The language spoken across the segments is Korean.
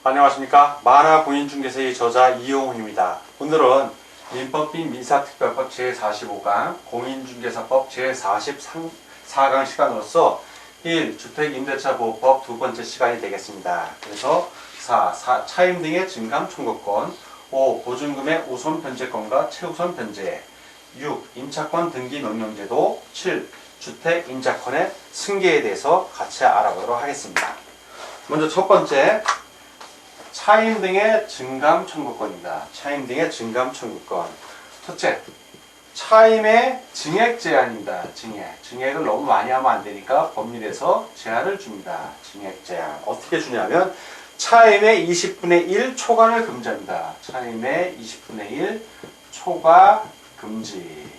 안녕하십니까. 만화공인중개사의 저자 이용훈입니다. 오늘은 민법및 민사특별법 제45강, 공인중개사법 제44강 시간으로서 1. 주택임대차보호법 두 번째 시간이 되겠습니다. 그래서 4. 차임 등의 증감 청구권, 5. 보증금의 우선 변제권과 최우선 변제, 6. 임차권 등기 명령제도, 7. 주택 임차권의 승계에 대해서 같이 알아보도록 하겠습니다. 먼저 첫 번째, 차임 등의 증감 청구권입니다. 차임 등의 증감 청구권. 첫째, 차임의 증액 제한입니다. 증액을 너무 많이 하면 안 되니까 법률에서 제한을 줍니다. 증액 제한. 어떻게 주냐면 차임의 20분의 1 초과를 금지합니다. 차임의 20분의 1 초과 금지.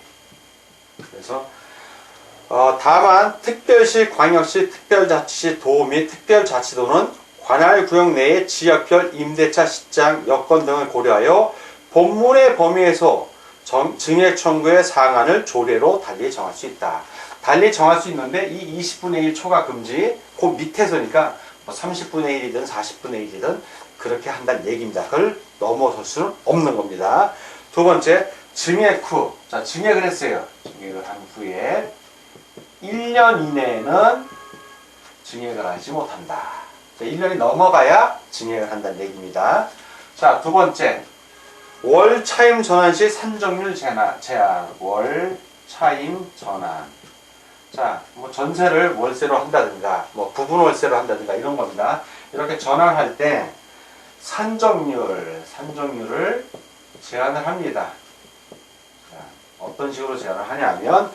그래서 다만 특별시, 광역시, 특별자치시, 도 및 특별자치도는 관할 구역 내의 지역별 임대차 시장 여건 등을 고려하여 본문의 범위에서 증액 청구의 사항안을 조례로 달리 정할 수 있다. 달리 정할 수 있는데 이 20분의 1 초과 금지 그 밑에서니까 뭐 30분의 1이든 40분의 1이든 그렇게 한다는 얘기입니다. 그걸 넘어설 수는 없는 겁니다. 두 번째, 증액 후. 자, 증액을 했어요. 증액을 한 후에 1년 이내에는 증액을 하지 못한다. 1년이 넘어가야 증액을 한다는 얘기입니다. 자, 두 번째, 월 차임 전환 시 산정률 제한. 월 차임 전환. 자, 뭐 전세를 월세로 한다든가, 뭐 부분 월세로 한다든가 이런 겁니다. 이렇게 전환할 때 산정률을 제한을 합니다. 자, 어떤 식으로 제한을 하냐면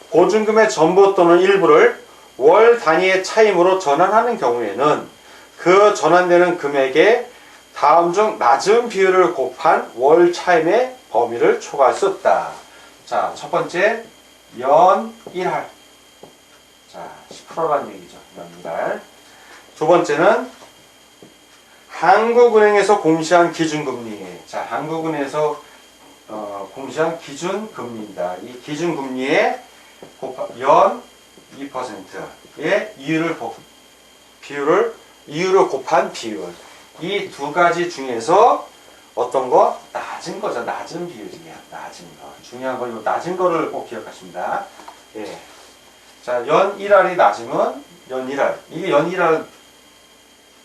보증금의 전부 또는 일부를 월 단위의 차임으로 전환하는 경우에는 그 전환되는 금액에 다음 중 낮은 비율을 곱한 월 차임의 범위를 초과할 수 없다. 자, 첫 번째, 연 1할. 자, 10%라는 얘기죠. 연 1할. 두 번째는 한국은행에서 공시한 기준금리. 자, 한국은행에서 공시한 기준금리입니다. 이 기준금리에 연 2%의 이율을 곱한 비율. 이 두 가지 중에서 어떤 거? 낮은 거죠. 낮은 비율이에요. 낮은 거. 중요한 건 이 낮은 거를 꼭 기억하십니다. 예. 자, 연 1할이 낮으면 연 1할. 이게 연 1할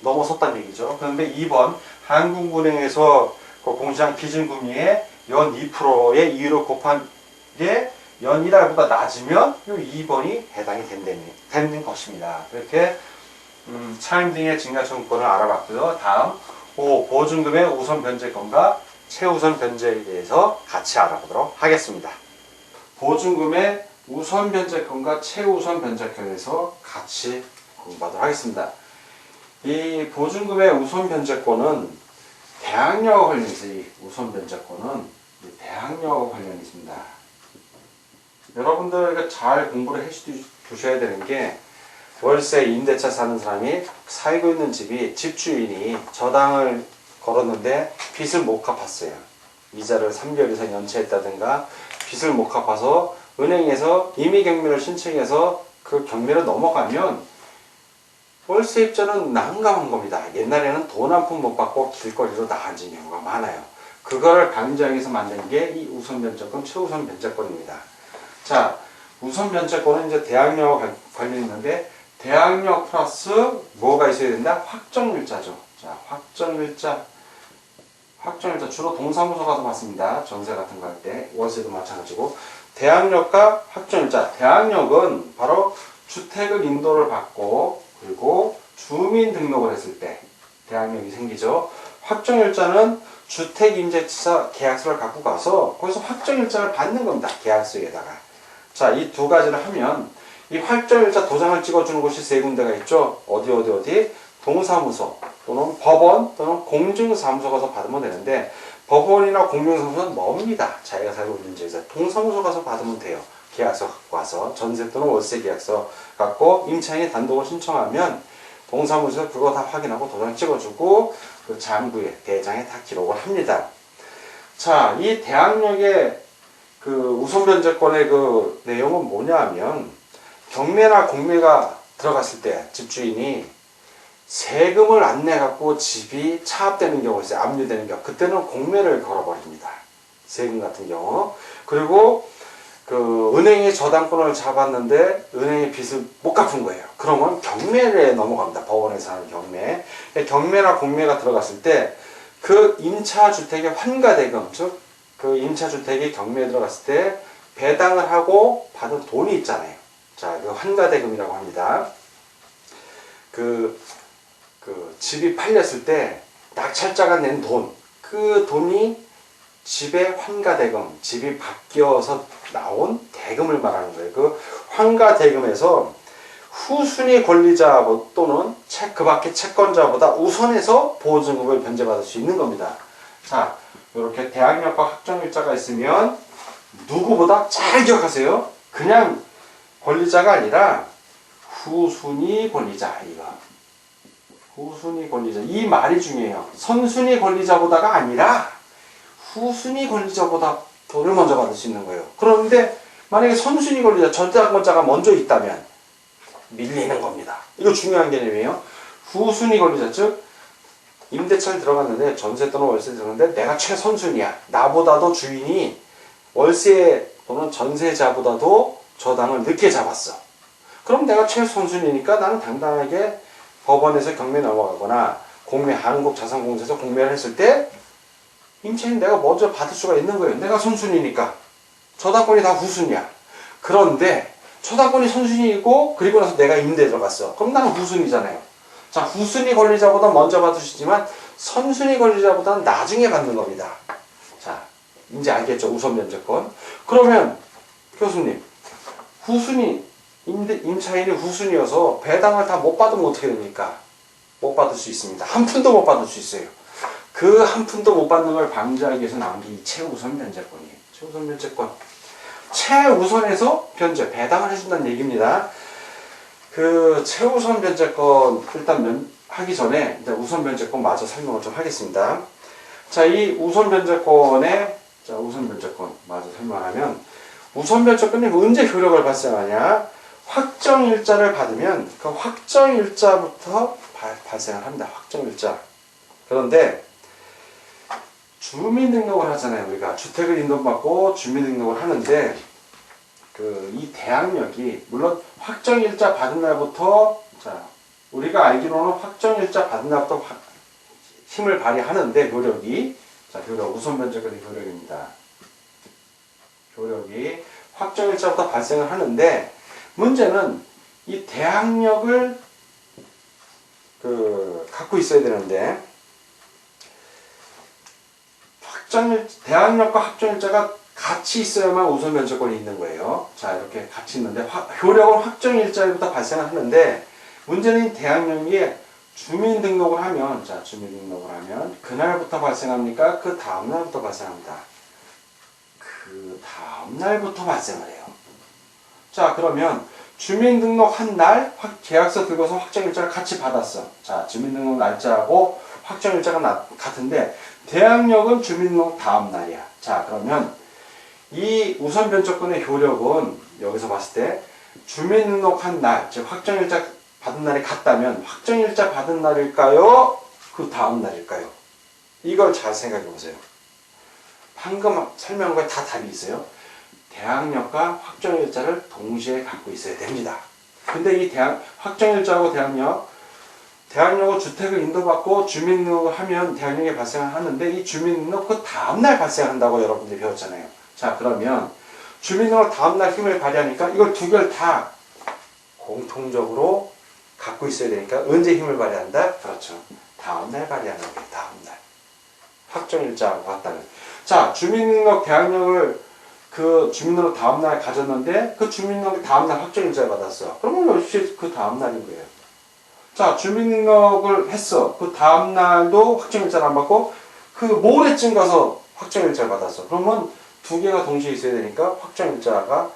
넘어섰다는 얘기죠. 그런데 2번 한국은행에서 공시한 기준금리에 연 2%의 이율을 곱한 게 연 1할보다 낮으면 이 2번이 해당이 되는 것입니다. 이렇게 차임 등의 증가 청구권을 알아봤고요. 다음 5. 보증금의 우선 변제권과 최우선 변제에 대해서 같이 알아보도록 하겠습니다. 보증금의 우선 변제권과 최우선 변제권에 대해서 같이 공부하도록 하겠습니다. 이 보증금의 우선 변제권은 대항력과 관련이 있어요. 이 우선 변제권은 대항력과 관련이 있습니다. 여러분들 잘 공부를 해 두셔야 되는 게 월세 임대차 사는 사람이 살고 있는 집이 집주인이 저당을 걸었는데 빚을 못 갚았어요. 이자를 3개월 이상 연체했다든가 빚을 못 갚아서 은행에서 임의경매를 신청해서 그 경매를 넘어가면 월세 입자는 난감한 겁니다. 옛날에는 돈 한 푼 못 받고 길거리로 나앉은 경우가 많아요. 그거를 방지하기 위해서 만든 게 이 우선 변제권, 최우선 변제권입니다. 자, 우선 변제권은 이제 대항력과 관련이 있는데 대항력 플러스 뭐가 있어야 된다? 확정일자죠. 자, 확정일자 주로 동사무소 가서 받습니다. 전세 같은 거 할 때 월세도 마찬가지고 대항력과 확정일자. 대항력은 바로 주택을 인도를 받고 그리고 주민 등록을 했을 때 대항력이 생기죠. 확정일자는 주택임대차 계약서를 갖고 가서 거기서 확정일자를 받는 겁니다. 계약서에다가. 자, 이 두 가지를 하면 이 확정일자 도장을 찍어주는 곳이 세 군데가 있죠. 어디? 동사무소 또는 법원 또는 공증사무소 가서 받으면 되는데 법원이나 공증사무소는 멉니다. 자기가 살고 있는 지에서 동사무소 가서 받으면 돼요. 계약서 갖고 와서 전세 또는 월세 계약서 갖고 임차인이 단독을 신청하면 동사무소에서 그거 다 확인하고 도장 찍어주고 그 장부에 대장에 다 기록을 합니다. 자, 이 대항력의 그 우선변제권의 그 내용은 뭐냐 하면 경매나 공매가 들어갔을 때 집주인이 세금을 안 내갖고 집이 차압되는 경우가 있어요. 압류되는 경우. 그때는 공매를 걸어버립니다. 세금 같은 경우. 그리고 그 은행이 저당권을 잡았는데 은행의 빚을 못 갚은 거예요. 그러면 경매에 넘어갑니다. 법원에서 하는 경매. 경매나 공매가 들어갔을 때 그 임차주택의 환가대금, 즉 그 임차주택이 경매에 들어갔을 때 배당을 하고 받은 돈이 있잖아요. 자, 그 환가대금이라고 합니다. 그 집이 팔렸을 때 낙찰자가 낸 돈, 그 돈이 집의 환가대금, 집이 바뀌어서 나온 대금을 말하는 거예요. 그 환가대금에서 후순위 권리자 또는 그 밖의 채권자보다 우선해서 보증금을 변제받을 수 있는 겁니다. 자, 이렇게 대항력과 확정일자가 있으면 누구보다 잘 기억하세요. 그냥 권리자가 아니라 후순위 권리자, 이거. 후순위 권리자. 이 말이 중요해요. 선순위 권리자보다가 아니라 후순위 권리자보다 돈을 먼저 받을 수 있는 거예요. 그런데 만약에 선순위 권리자, 저당권자가 먼저 있다면 밀리는 겁니다. 이거 중요한 개념이에요. 후순위 권리자, 즉 임대차를 들어갔는데 전세 또는 월세 들어갔는데 내가 최선순위야. 나보다도 주인이 월세 또는 전세자보다도 저당을 늦게 잡았어. 그럼 내가 최선순위니까 나는 당당하게 법원에서 경매 넘어가거나 공매, 한국자산공사에서 공매를 했을 때 임차인 내가 먼저 받을 수가 있는 거예요. 내가 선순위니까. 저당권이 다 후순위야. 그런데 저당권이 선순위이고 그리고 나서 내가 임대에 들어갔어. 그럼 나는 후순위잖아요. 자, 후순위 권리자보다 먼저 받을 수 있지만 선순위 권리자보다는 나중에 받는 겁니다. 자, 이제 알겠죠? 우선 면제권. 그러면 교수님, 후순위 임차인이 후순위여서 배당을 다 못 받으면 어떻게 됩니까? 못 받을 수 있습니다. 한 푼도 못 받을 수 있어요. 그 한 푼도 못 받는 걸 방지하기 위해서 나온 게 이 최우선 변제권이에요. 최우선 변제권. 최우선에서 변제, 배당을 해준다는 얘기입니다. 그 최우선 변제권 일단 하기 전에 일단 우선 변제권 마저 설명을 좀 하겠습니다. 자, 이 우선 변제권의 우선 변제권 마저 설명하면 우선 변제권이 언제 효력을 발생하냐? 확정일자를 받으면 그 확정일자부터 발생을 합니다. 확정일자. 그런데 주민등록을 하잖아요. 우리가 주택을 인도받고 주민등록을 하는데 이 대항력이 물론 확정일자 받은 날부터 우리가 알기로는 확정일자 받은 날부터 힘을 발휘하는데 효력이 효력 우선 변제권의 효력입니다. 효력이 확정일자부터 발생을 하는데 문제는 이 대항력을 갖고 있어야 되는데 대항력과 확정일자가 같이 있어야만 우선 변제권이 있는 거예요. 자, 이렇게 같이 있는데 효력은 확정일자부터 발생을 하는데 문제는 대항력이 주민등록을 하면 주민등록을 하면 그날부터 발생합니까? 그 다음날부터 발생합니다. 그 다음날부터 발생을 해요. 자, 그러면 주민등록 한 날 계약서 들고서 확정일자를 같이 받았어. 자, 주민등록 날짜하고 확정일자가 같은데 대항력은 주민등록 다음 날이야. 자, 그러면 이 우선 변제권의 효력은 여기서 봤을 때 주민등록 한 날, 즉 확정일자 받은 날이 같다면 확정일자 받은 날일까요? 그 다음 날일까요? 이걸 잘 생각해 보세요. 방금 설명한 거에 다 답이 있어요. 대항력과 확정일자를 동시에 갖고 있어야 됩니다. 근데 이 확정일자하고 대항력은 주택을 인도받고 주민등록을 하면 대항력이 발생을 하는데 이 주민등록 그 다음날 발생한다고 여러분들이 배웠잖아요. 자, 그러면 주민등록 다음날 힘을 발휘하니까 이걸 두 개를 다 공통적으로 갖고 있어야 되니까 언제 힘을 발휘한다? 그렇죠. 다음날 발휘하는 거예요. 다음날. 확정일자하고 같다면. 자, 주민등록 대항력을 주민등록 다음날 가졌는데 그 주민등록 다음날 확정일자 받았어. 그러면 역시 그 다음날인 거예요. 자, 주민등록을 했어. 그 다음날도 확정일자를 안 받고 그 모레쯤 가서 확정일자를 받았어. 그러면 두 개가 동시에 있어야 되니까 확정일자가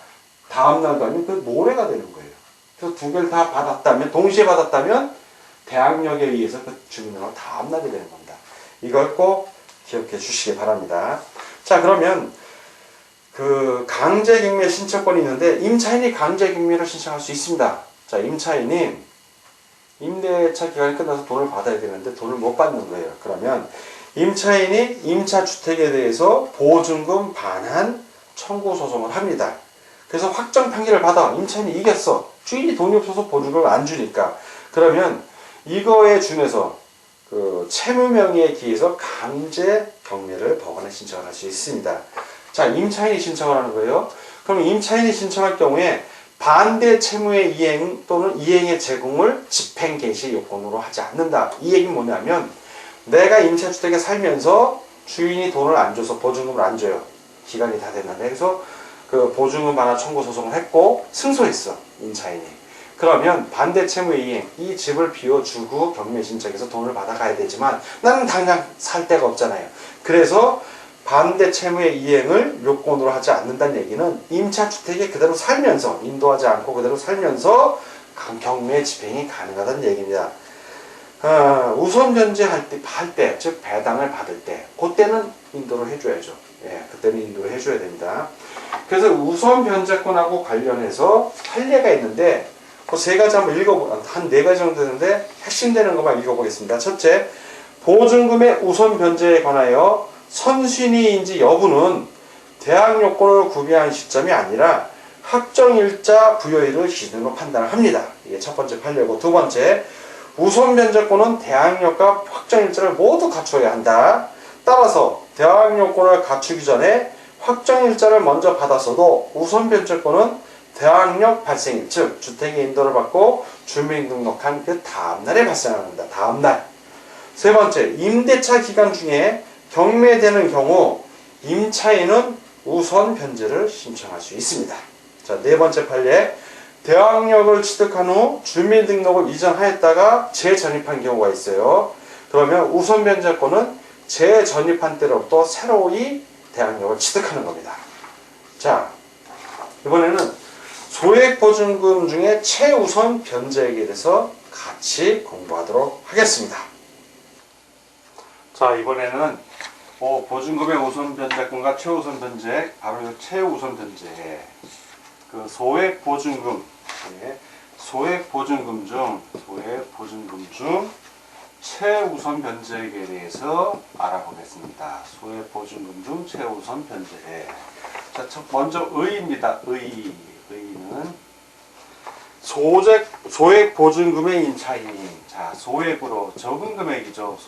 다음날도 아니고 그 모레가 되는 거예요. 그래서 두 개를 다 받았다면 동시에 받았다면 대항력에 의해서 그 주민등록 다음날이 되는 겁니다. 이걸 꼭 기억해 주시기 바랍니다. 자, 그러면 강제경매 신청권이 있는데 임차인이 강제경매를 신청할 수 있습니다. 자, 임차인이 임대차 기간이 끝나서 돈을 받아야 되는데 돈을 못 받는 거예요. 그러면 임차인이 임차 주택에 대해서 보증금 반환 청구 소송을 합니다. 그래서 확정 판결을 받아. 임차인이 이겼어. 주인이 돈이 없어서 보증금을 안 주니까. 그러면 이거에 준해서 그 채무명의에 기해서 강제 경매를 법원에 신청을 할 수 있습니다. 자, 임차인이 신청을 하는 거예요. 그럼 임차인이 신청할 경우에 반대 채무의 이행 또는 이행의 제공을 집행 개시 요건으로 하지 않는다. 이 얘기는 뭐냐면 내가 임차주택에 살면서 주인이 돈을 안 줘서 보증금을 안 줘요. 기간이 다 됐는데. 그래서 그 보증금 반환 청구 소송을 했고 승소했어. 임차인이. 그러면 반대 채무 이행, 이 집을 비워주고 경매 신청해서 돈을 받아가야 되지만 나는 당장 살 데가 없잖아요. 그래서 반대 채무의 이행을 요건으로 하지 않는다는 얘기는 임차주택에 그대로 살면서 인도하지 않고 그대로 살면서 경매 집행이 가능하다는 얘기입니다. 우선 변제할 때, 즉 배당을 받을 때, 그때는 인도를 해줘야죠. 예, 그때는 인도를 해줘야 됩니다. 그래서 우선 변제권하고 관련해서 판례가 있는데 그 세 가지 한번 한 네 가지 정도 되는데 핵심되는 것만 읽어보겠습니다. 첫째, 보증금의 우선 변제에 관하여 선순위인지 여부는 대항 요건을 구비한 시점이 아니라 확정일자 부여일을 기준으로 판단을 합니다. 이게 첫 번째 판례고, 두 번째, 우선 변제권은 대항력과 확정일자를 모두 갖춰야 한다. 따라서 대항 요건을 갖추기 전에 확정일자를 먼저 받았어도 우선 변제권은 대항력 발생일, 즉 주택의 인도를 받고 주민등록한 그 다음날에 발생합니다. 다음날. 세 번째, 임대차 기간 중에 경매되는 경우 임차인은 우선 변제를 신청할 수 있습니다. 자, 네 번째 판례, 대항력을 취득한 후 주민등록을 이전하였다가 재전입한 경우가 있어요. 그러면 우선 변제권은 재전입한 때로부터 새로이 대항력을 취득하는 겁니다. 자, 이번에는 소액보증금 중에 최우선 변제액에 대해서 같이 공부하도록 하겠습니다. 자, 이번에는 보증금의 우선 변제권과 최우선 변제액, 바로 최우선 변제액, 그 소액보증금 중 최우선 변제액에 대해서 알아보겠습니다. 소액보증금 중 최우선 변제액. 자, 먼저 의입니다. 의는 소액보증금의 임차인. 자, 소액으로 적은 금액이죠.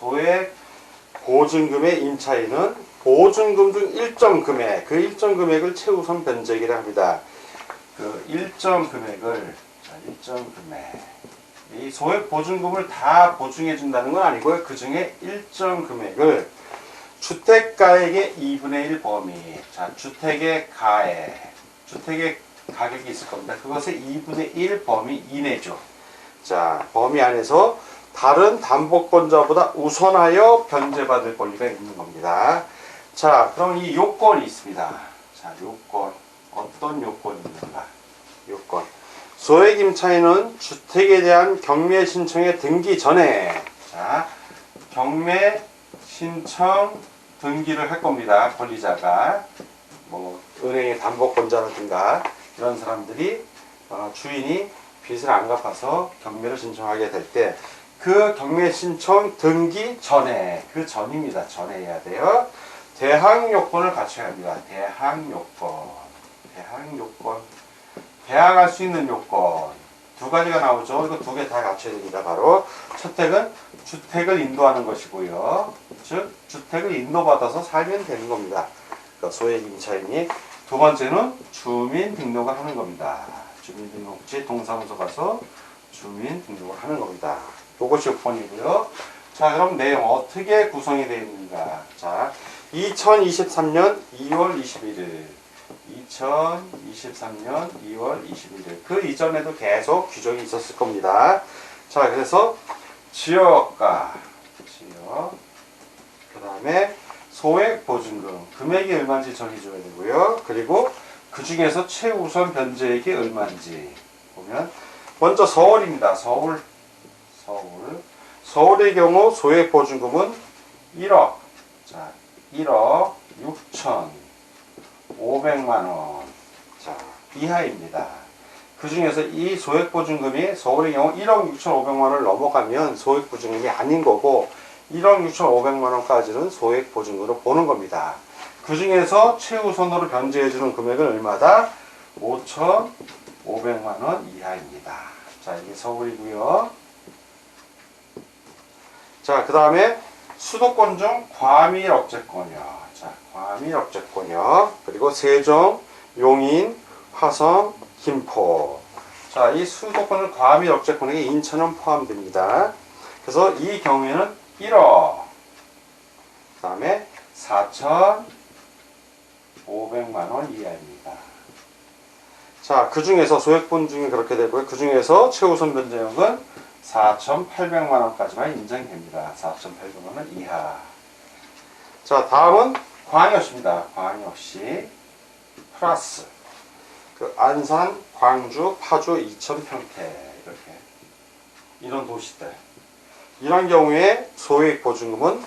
소액보증금의 임차인은 보증금 중 일정 금액, 그 일정 금액을 최우선 변제액이라 합니다. 그 일정 금액을, 이 소액보증금을 다 보증해 준다는 건 아니고요. 그 중에 일정 금액을 주택가액의 2분의 1 범위, 자, 주택의 가격이 있을 겁니다. 그것의 2분의 1 범위 이내죠. 자, 범위 안에서 다른 담보권자보다 우선하여 변제받을 권리가 있는 겁니다. 자, 그럼 이 요건이 있습니다. 자, 요건. 어떤 요건이 있는가? 요건. 소액임차인은 주택에 대한 경매 신청에 등기 전에, 자, 경매 신청 등기를 할 겁니다. 권리자가. 뭐, 은행의 담보권자라든가, 이런 사람들이, 주인이 빚을 안 갚아서 경매를 신청하게 될 때, 그 경매 신청 등기 전에, 그 전입니다. 전에 해야 돼요. 대항 요건을 갖춰야 합니다. 대항 요건. 대항할 수 있는 요건. 두 가지가 나오죠. 이거 두 개 다 갖춰야 됩니다. 바로 첫째는 주택을 인도하는 것이고요. 즉 주택을 인도받아서 살면 되는 겁니다. 그러니까 소액임차인이. 두 번째는 주민등록을 하는 겁니다. 주민등록지 동사무소 가서 주민등록을 하는 겁니다. 이것이 요건이고요. 자, 그럼 내용 어떻게 구성이 되어 있는가? 자, 2023년 2월 21일 2023년 2월 21일 그 이전에도 계속 규정이 있었을 겁니다. 자, 그래서 지역가, 그 다음에 소액보증금 금액이 얼마인지 정해줘야 되고요. 그리고 그 중에서 최우선 변제액이 얼마인지 보면 먼저 서울입니다. 서울의 경우 소액보증금은 1억, 자, 1억 6천 5백만원, 자, 이하입니다. 그 중에서 이 소액보증금이 서울의 경우 1억 6,500만 원을 넘어가면 소액보증금이 아닌 거고 1억 6,500만 원까지는 소액보증금으로 보는 겁니다. 그 중에서 최우선으로 변제해주는 금액은 얼마다? 5,500만 원 이하입니다. 자, 이게 서울이고요. 자, 그 다음에 수도권 중 과밀 억제권이요. 자, 과밀 억제권이요. 그리고 세종, 용인, 화성, 김포. 자, 이 수도권을 과밀 억제권에 인천은 포함됩니다. 그래서 이 경우에는 1억. 그 다음에 4,500만 원 이하입니다. 자, 그 중에서 소액보증금이 그렇게 되고요. 그 중에서 최우선 변제액은 4,800만 원까지만 인정됩니다. 4,800만 원 이하. 자, 다음은 광역시입니다. 광역시 플러스 그 안산, 광주, 파주, 이천, 평택 이렇게 이런 도시들. 이런 경우에 소액보증금은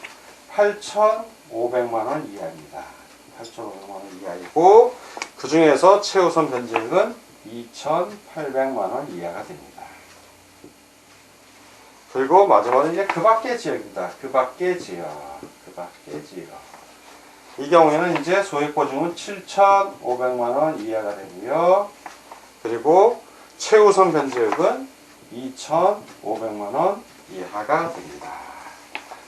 8,500만 원 이하입니다. 8,500만 원 이하이고 그 중에서 최우선 변제액은 2,800만 원 이하가 됩니다. 그리고 마지막은 이제 그 밖의 지역입니다. 그 밖의 지역. 그 밖의 지역. 이 경우에는 이제 소액보증은 7,500만 원 이하가 되고요. 그리고 최우선 변제액은 2,500만 원 이하가 됩니다.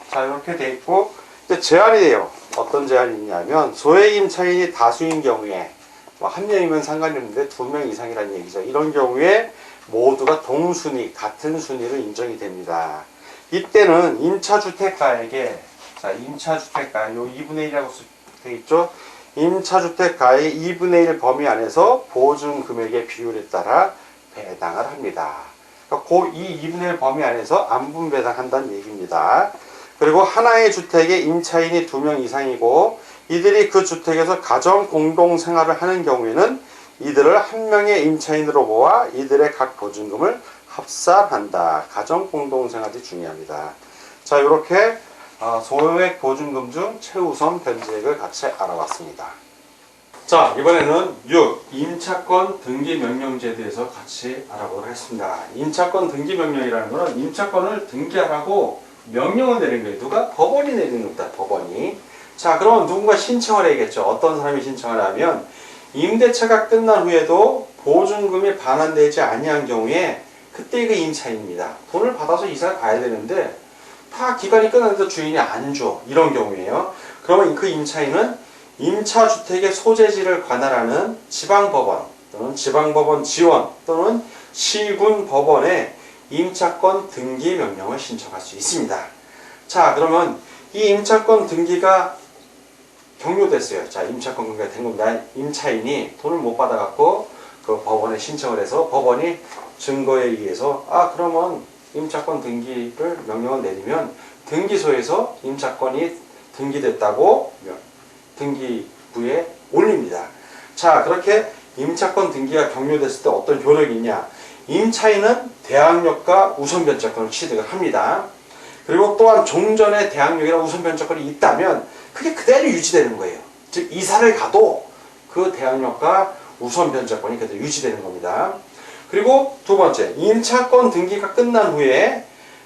자, 이렇게 돼 있고 이제 제한이 돼요. 어떤 제한이 있냐면 소액 임차인이 다수인 경우에 뭐 한 명이면 상관이 없는데 2명 이상이라는 얘기죠. 이런 경우에 모두가 동순위, 같은 순위로 인정이 됩니다. 이때는 임차주택가에게, 자, 임차주택가, 요 2분의 1이라고 되어 있죠? 임차주택가의 2분의 1 범위 안에서 보증금액의 비율에 따라 배당을 합니다. 그러니까 이 2분의 1 범위 안에서 안분 배당한다는 얘기입니다. 그리고 하나의 주택에 임차인이 2명 이상이고 이들이 그 주택에서 가정 공동 생활을 하는 경우에는 이들을 한 명의 임차인으로 모아 이들의 각 보증금을 합산한다. 가정 공동생활이 중요합니다. 자, 이렇게 소액 보증금 중 최우선 변제액을 같이 알아봤습니다. 자, 이번에는 6. 임차권 등기 명령제에 대해서 같이 알아보도록 하겠습니다. 임차권 등기 명령이라는 것은 임차권을 등기하라고 명령을 내리는 거예요. 누가? 법원이 내리는 겁니다. 법원이. 자, 그러면 누군가 신청을 해야겠죠. 어떤 사람이 신청을 하면 임대차가 끝난 후에도 보증금이 반환되지 아니한 경우에 그때 그 임차인입니다. 돈을 받아서 이사를 가야 되는데 다 기간이 끝났는데 주인이 안 줘. 이런 경우에요. 그러면 그 임차인은 임차주택의 소재지를 관할하는 지방법원 또는 지방법원 지원 또는 시군법원에 임차권 등기 명령을 신청할 수 있습니다. 자, 그러면 이 임차권 등기가 종료됐어요. 자, 임차권 등기가 된 겁니다. 임차인이 돈을 못 받아갖고 그 법원에 신청을 해서 법원이 증거에 의해서 그러면 임차권 등기를 명령을 내리면 등기소에서 임차권이 등기됐다고 등기부에 올립니다. 자, 그렇게 임차권 등기가 종료됐을 때 어떤 효력이 있냐? 임차인은 대항력과 우선변제권을 취득을 합니다. 그리고 또한 종전에 대항력이나 우선변제권이 있다면 그게 그대로 유지되는 거예요. 즉 이사를 가도 그 대항력과 우선변제권이 그대로 유지되는 겁니다. 그리고 두 번째, 임차권 등기가 끝난 후에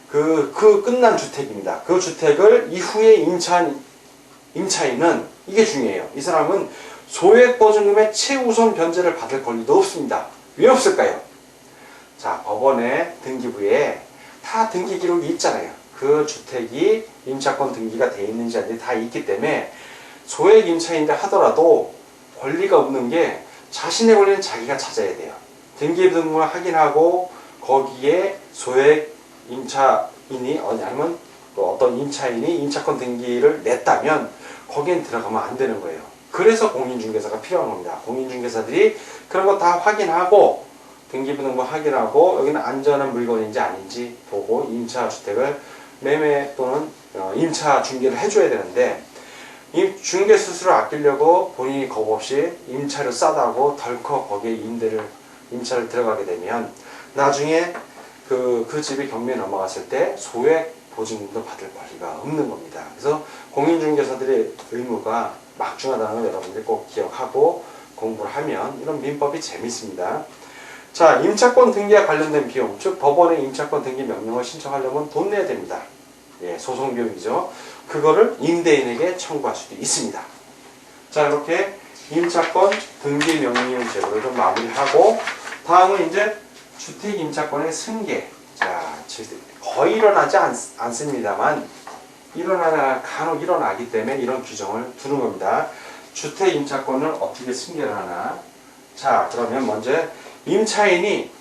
그 끝난 주택입니다. 그 주택을 이후에 임차인은 이게 중요해요. 이 사람은 소액보증금의 최우선 변제를 받을 권리도 없습니다. 왜 없을까요? 자, 법원의 등기부에 다 등기 기록이 있잖아요. 그 주택이 임차권 등기가 돼 있는지 아닌지 다 있기 때문에 소액 임차인이라 하더라도 권리가 없는 게 자신의 권리는 자기가 찾아야 돼요. 등기 등본을 확인하고 거기에 소액 임차인이 아니면 어떤 임차인이 임차권 등기를 냈다면 거기엔 들어가면 안 되는 거예요. 그래서 공인중개사가 필요한 겁니다. 공인중개사들이 그런 거 다 확인하고 등기부 등본 확인하고 여기는 안전한 물건인지 아닌지 보고 임차주택을 매매 또는 임차 중개를 해줘야 되는데 중개 수수료를 아끼려고 본인이 겁 없이 임차료 싸다고 덜컥 거기에 임차를 들어가게 되면 나중에 그 집이 경매에 넘어갔을 때 소액 보증금도 받을 권리가 없는 겁니다. 그래서 공인중개사들의 의무가 막중하다는 걸 여러분들이 꼭 기억하고 공부를 하면 이런 민법이 재밌습니다. 자, 임차권 등기와 관련된 비용, 즉 법원에 임차권 등기 명령을 신청하려면 돈 내야 됩니다. 예, 소송 비용이죠. 그거를 임대인에게 청구할 수도 있습니다. 자, 이렇게 임차권 등기 명령 제도를 좀 마무리하고, 다음은 이제 주택 임차권의 승계. 자, 거의 일어나지 않습니다만 간혹 일어나기 때문에 이런 규정을 두는 겁니다. 주택 임차권을 어떻게 승계를 하나? 자, 그러면 먼저 임차인이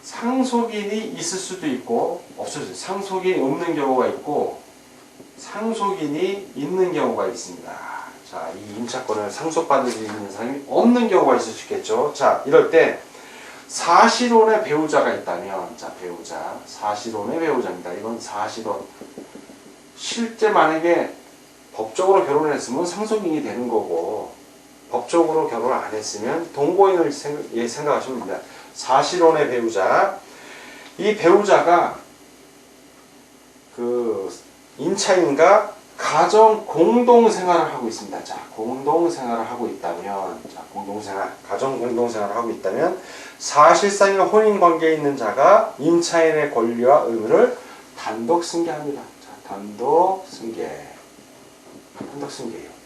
상속인이 있을 수도 있고 상속인이 없는 경우가 있고 상속인이 있는 경우가 있습니다. 자, 이 임차권을 상속받을 수 있는 사람이 없는 경우가 있을 수 있겠죠. 자, 이럴 때 사실혼의 배우자가 있다면, 자, 사실혼의 배우자입니다. 이건 사실혼. 실제 만약에 법적으로 결혼을 했으면 상속인이 되는 거고, 법적으로 결혼을 안 했으면 동거인을 생각하시면 됩니다. 사실혼의 배우자. 이 배우자가 그 임차인과 가정 공동생활을 하고 있습니다. 자, 공동생활을 하고 있다면, 가정 공동생활을 하고 있다면, 사실상의 혼인관계에 있는 자가 임차인의 권리와 의무를 단독 승계합니다. 자, 단독 승계예요.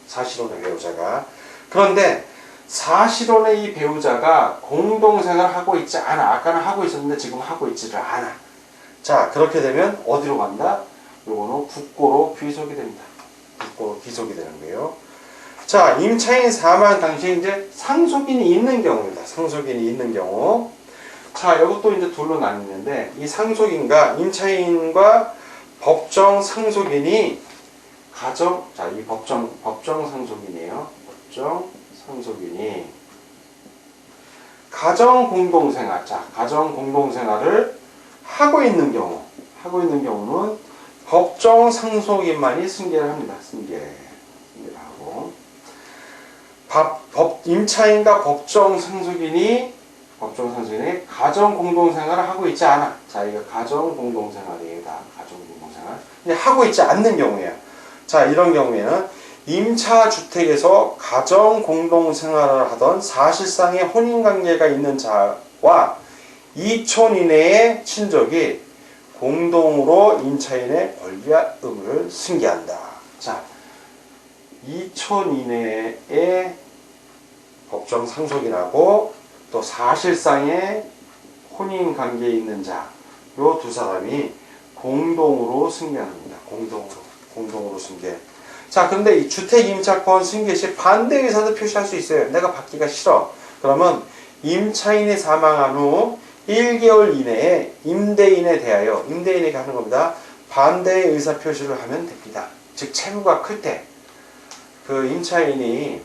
사실혼의 배우자가. 그런데 사실혼의 이 배우자가 공동생활을 하고 있지 않아. 아까는 하고 있었는데 지금 하고 있지를 않아. 자, 그렇게 되면 어디로 간다? 요거는 국고로 귀속이 됩니다. 국고로 귀속이 되는 거예요. 자, 임차인 사망 당시에 이제 상속인이 있는 경우입니다. 상속인이 있는 경우. 자, 이것도 이제 둘로 나뉘는데, 이 상속인과 임차인과 법정 상속인이 이 법정 상속인이에요. 법정 상속인이 가정 공동생활을 하고 있는 경우는 법정 상속인만이 승계를 합니다. 승계를 하고, 임차인과 법정 상속인이 가정 공동생활을 하고 있지 않아. 자, 이거 가정 공동생활이에요. 가정 공동생활. 근데 하고 있지 않는 경우예요. 자, 이런 경우에는 임차주택에서 가정 공동생활을 하던 사실상의 혼인관계가 있는 자와 2촌 이내의 친족이 공동으로 임차인의 권리와 의무를 승계한다. 자, 2촌 이내의 법정 상속인하고 또 사실상의 혼인관계에 있는 자, 요 두 사람이 공동으로 승계합니다. 공동으로 승계. 자, 근데 이 주택 임차권 승계 시 반대 의사도 표시할 수 있어요. 내가 받기가 싫어. 그러면 임차인이 사망한 후 1개월 이내에 임대인에 대하여, 임대인에게 하는 겁니다. 반대의 의사 표시를 하면 됩니다. 즉, 채무가 클 때, 그 임차인이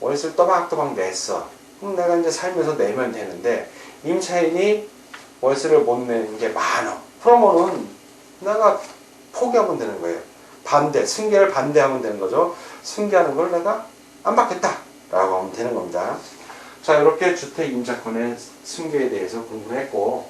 월세를 또박또박 냈어. 그럼 내가 이제 살면서 내면 되는데, 임차인이 월세를 못 내는 게 많아. 그러면은 내가 포기하면 되는 거예요. 승계를 반대하면 되는 거죠. 승계하는 걸 내가 안 받겠다 라고 하면 되는 겁니다. 자, 이렇게 주택 임차권의 승계에 대해서 공부를 했고,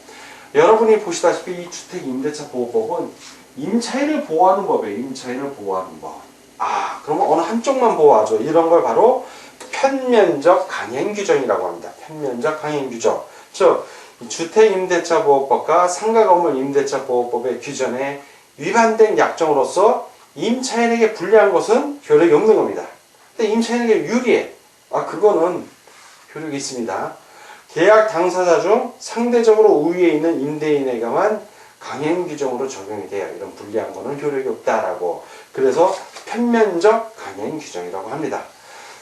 여러분이 보시다시피 이 주택 임대차 보호법은 임차인을 보호하는 법이에요. 임차인을 보호하는 법. 아, 그러면 어느 한쪽만 보호하죠. 이런 걸 바로 편면적 강행 규정이라고 합니다. 편면적 강행 규정. 즉, 주택 임대차 보호법과 상가 건물 임대차 보호법의 규정에 위반된 약정으로서 임차인에게 불리한 것은 효력이 없는 겁니다. 근데 임차인에게 유리해. 아, 그거는 효력이 있습니다. 계약 당사자 중 상대적으로 우위에 있는 임대인에게만 강행 규정으로 적용이 돼요. 이런 불리한 거는 효력이 없다라고. 그래서 편면적 강행 규정이라고 합니다.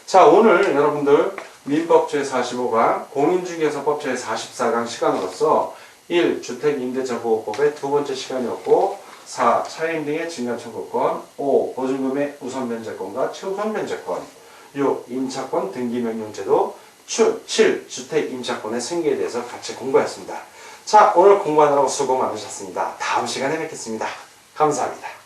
자, 오늘 여러분들 민법 제45강, 공인중개사법 제44강 시간으로서 1. 주택임대차보호법의 두 번째 시간이었고, 4. 차임 등의 증가청구권, 5. 보증금의 우선변제권과 최우선변제권, 6. 임차권 등기명령제도, 7. 주택임차권의 승계에 대해서 같이 공부했습니다. 자, 오늘 공부하느라고 수고 많으셨습니다. 다음 시간에 뵙겠습니다. 감사합니다.